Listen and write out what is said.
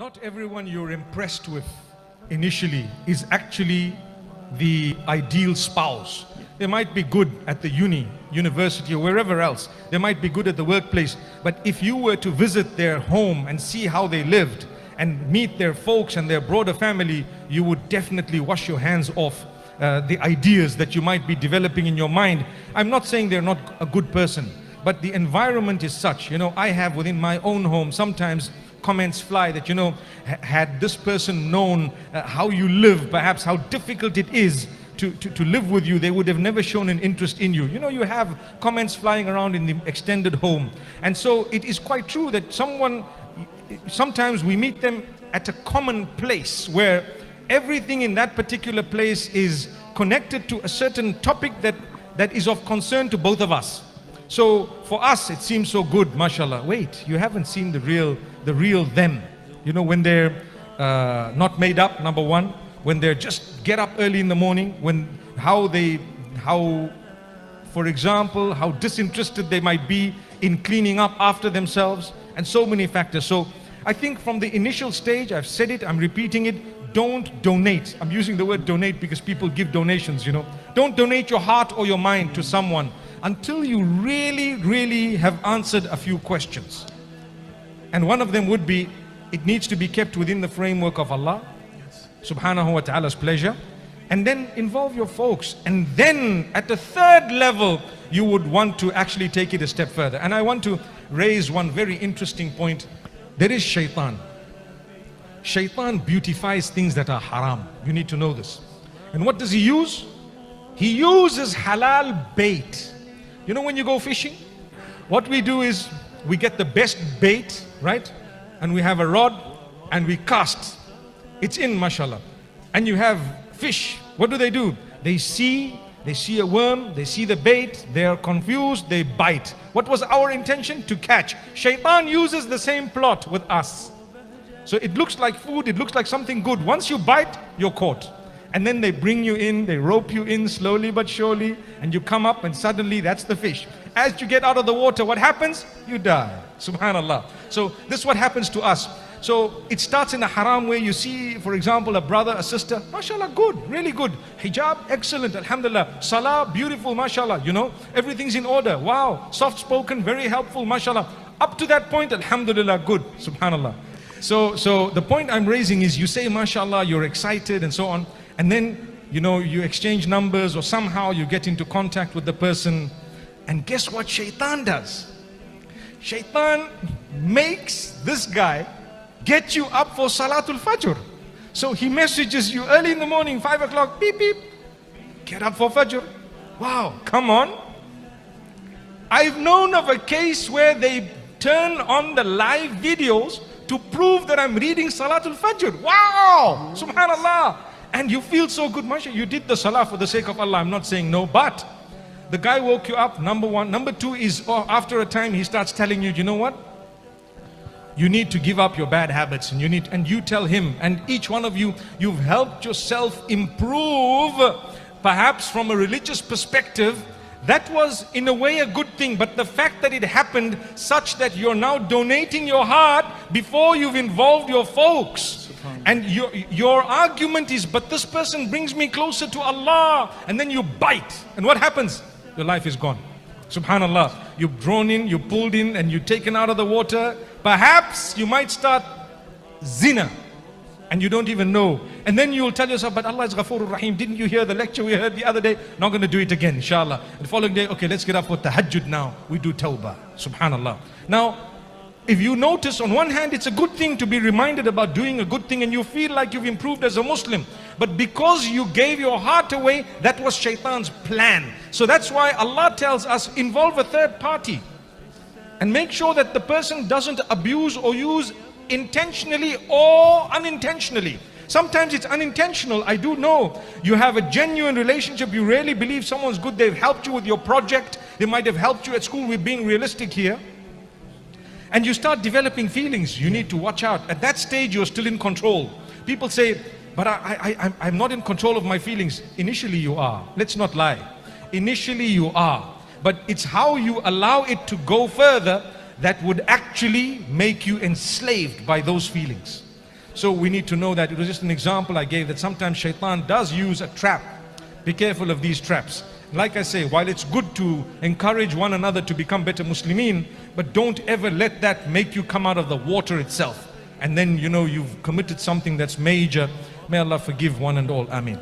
Not everyone you're impressed with initially is actually the ideal spouse. They might be good at the university, or wherever else. They might be good at the workplace. But if you were to visit their home and see how they lived and meet their folks and their broader family, you would definitely wash your hands off the ideas that you might be developing in your mind. I'm not saying they're not a good person, but the environment is such. I have within my own home, sometimes comments fly that, had this person known how you live, perhaps how difficult it is to live with you, they would have never shown an interest in you. You have comments flying around in the extended home. And so it is quite true that sometimes we meet them at a common place where everything in that particular place is connected to a certain topic that is of concern to both of us. So for us, it seems so good, mashallah. Wait, you haven't seen the real them. When they're not made up, number one. When they're just get up early in the morning. For example, how disinterested they might be in cleaning up after themselves. And so many factors. So I think from the initial stage, I've said it, I'm repeating it, don't donate. I'm using the word donate because people give donations, Don't donate your heart or your mind to someone until you really, really have answered a few questions. And one of them would be, it needs to be kept within the framework of Allah, subhanahu wa ta'ala's pleasure. And then involve your folks. And then at the third level, you would want to actually take it a step further. And I want to raise one very interesting point. There is shaitan. Shaitan beautifies things that are haram. You need to know this. And what does he use? He uses halal bait. When you go fishing, what we do is we get the best bait, right? And we have a rod and we cast. It's in, mashallah. And you have fish. What do? They see a worm, they see the bait, they are confused, they bite. What was our intention? To catch. Shaitan uses the same plot with us. So it looks like food, it looks like something good. Once you bite, you're caught. And then they bring you in, they rope you in slowly but surely, and you come up and suddenly that's the fish. As you get out of the water, what happens? You die. Subhanallah. So this is what happens to us. So it starts in a haram way. You see, for example, a brother, a sister, mashallah, good, really good. Hijab, excellent, alhamdulillah. Salah, beautiful, mashallah. Everything's in order. Wow, soft spoken, very helpful, mashallah. Up to that point, alhamdulillah, good, subhanallah. So the point I'm raising is, you say mashallah, you're excited and so on. And then, you exchange numbers or somehow you get into contact with the person. And guess what shaitan does? Shaitan makes this guy get you up for Salatul Fajr. So he messages you early in the morning, 5 o'clock, beep, beep. Get up for Fajr. Wow, come on. I've known of a case where they turn on the live videos to prove that I'm reading Salatul Fajr. Wow, subhanallah. And you feel so good, mashallah. You did the salah for the sake of Allah. I'm not saying no, but the guy woke you up, number one. Number two is, after a time, he starts telling you, you know what? You need to give up your bad habits, and you tell him, and each one of you, you've helped yourself improve, perhaps from a religious perspective. That was in a way a good thing, but the fact that it happened such that you're now donating your heart before you've involved your folks. And your argument is, but this person brings me closer to Allah. And then you bite. And what happens? Your life is gone. Subhanallah. You've drawn in, you pulled in, and you're taken out of the water. Perhaps you might start zina. And you don't even know. And then you'll tell yourself, but Allah is Ghafoorur Rahim. Didn't you hear the lecture we heard the other day? Not going to do it again, inshallah. And the following day, okay, let's get up for tahajjud now. We do tawbah. Subhanallah. Now, if you notice, on one hand, it's a good thing to be reminded about doing a good thing and you feel like you've improved as a Muslim. But because you gave your heart away, that was shaitan's plan. So that's why Allah tells us, involve a third party. And make sure that the person doesn't abuse or use intentionally or unintentionally. Sometimes it's unintentional. I do know you have a genuine relationship. You really believe someone's good. They've helped you with your project. They might have helped you at school. We're being realistic here. And you start developing feelings. You need to watch out. At that stage, you're still in control. People say, but I'm not in control of my feelings. Initially you are. Let's not lie. Initially you are. But it's how you allow it to go further that would actually make you enslaved by those feelings. So we need to know that it was just an example I gave, that sometimes shaitan does use a trap. Be careful of these traps. Like I say, while it's good to encourage one another to become better Muslimin, but don't ever let that make you come out of the water itself. And then, you've committed something that's major. May Allah forgive one and all. Ameen.